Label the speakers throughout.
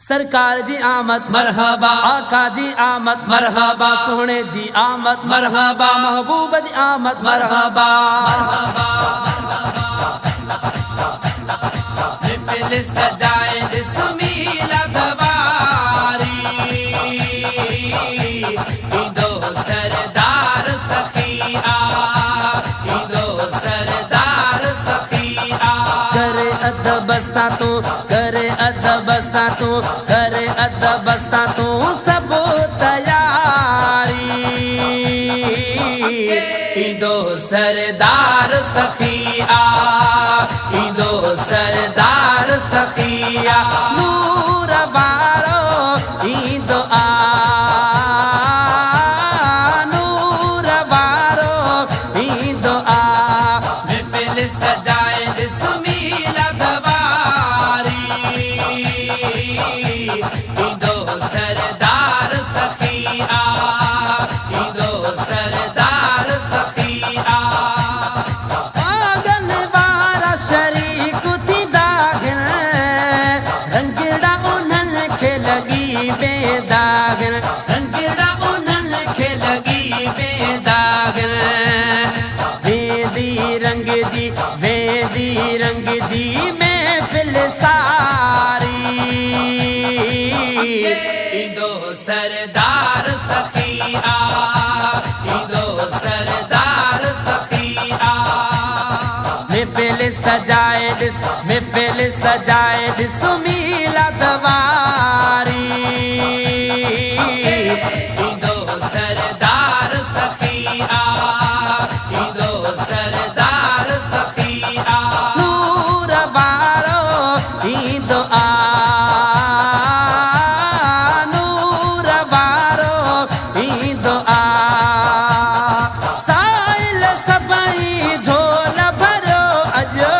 Speaker 1: सरकार जी आमद मरहबा, आका जी आमद मरहबा, सोहने जी आमद मरहबा, महबूब जी आमद मरहबा। महफिल सजाए दिसमीला दवारी, ईदो सरदार सखिया, ईदो सरदार सखिया। करे अदब सातो, करे अदब सातो, करे अदब सातो सब तैयारी, ईदो सरदार सखिया, ईदो सरदार सखिया। नूर वारो ईदो नूर वारो ईदो महफिल सजाए दिसमीला दवारी, ईदो सरदार सखिया, ईदो सरदार सखिया। आंगन वारा शरीक थी दागन, रंगड़ा उन्हनि खे लगी बेदागन, रंगड़ा उन्हनि खे लगी बेदागन। वेदी रंग जी, वेदी रंग जी महफिल सारी, ईदो सरदार सखिया, ईदो सरदार सखिया। महफिल सजाए दिस, महफिल सजाए दिसमीला दवारी, ईदो सरदार सखिया, ईदो सरदार सखिया। नूर वारो ईदो नूर वारो ईदो साइल सभई झोल भरियो अॼु,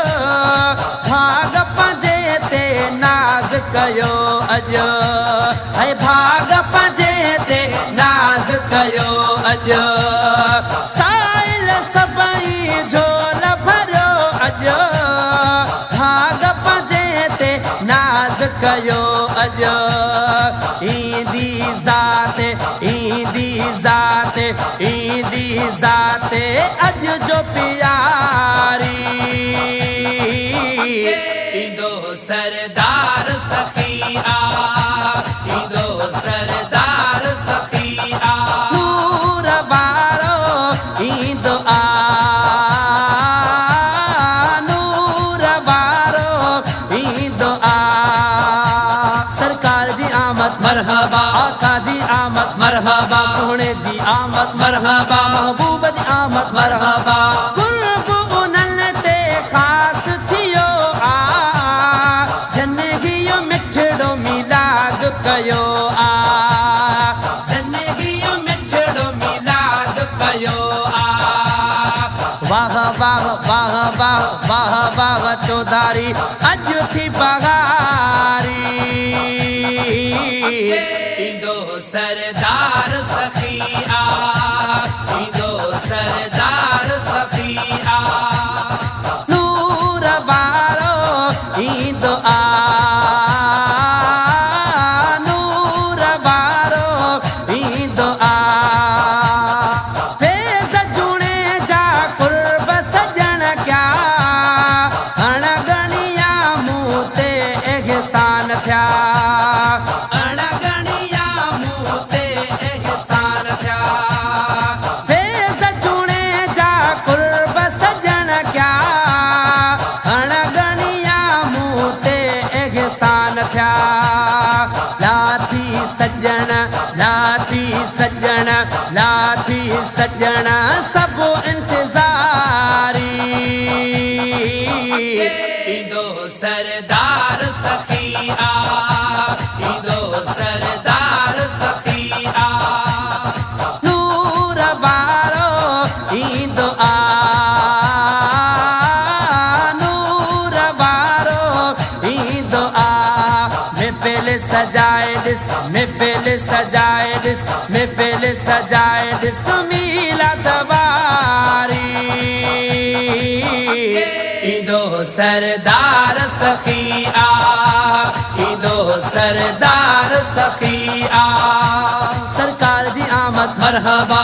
Speaker 1: भाग पंहिंजे ते नाज़ कयो अॼु, ऐं भाग पंहिंजे ते नाज़ कयो अॼु। साइल सभई झोल भरियो अॼु, भाग पंहिंजे ते नाज़ कयो अॼु। ईदी ज़ात, ईदी ज़ात, ईदी ज़ात अॼु जो प्यारी, ईदो सरदार सखिया, ईदो सरदार सखिया। नूर वारो ईदो नूर वारो ईदो सरकार जी आमद मरहबा, आका जी आमद मरहबा, सोहने जी आमद मरहबा, महबूब जी आमद मरहबा। कुर्ब उन्हनि ते ख़ास थियो जनहियो मिठड़ो मिलाद कयो जनहियो मिठड़ो मिलाद कयो वाह वाह वाह वाह वाह वाह चौधारी अॼु थी बहारी, ईदो सरदार सखिया, ईदो सरदार सखिया। नूर वारो ईदो नूर वारो ईदो फेज़ जुणे जा कुर्ब सजण क्या, अणगणिया मूं ते एहसान थिया, अणगणिया मूं ते एहसान थिया। फेज़ जुणे जा कुर्ब सजण क्या, अणगणिया मूं ते एहसान थिया। लाथी सजण, लाथी सजण, लाथी सजण सब इंतज़ारी, ईदो सरदार सखिया, ईदो सरदार सखिया। नूर वारो ईदो नूर वारो ईदो महफिल सजाए दिस, महफिल सजाए दिस, महफिल सजाए दिसमीला दवारी, ईदो सरदार सखिया, ईदो सरदार सखी आ सरकार जी आमद मरहबा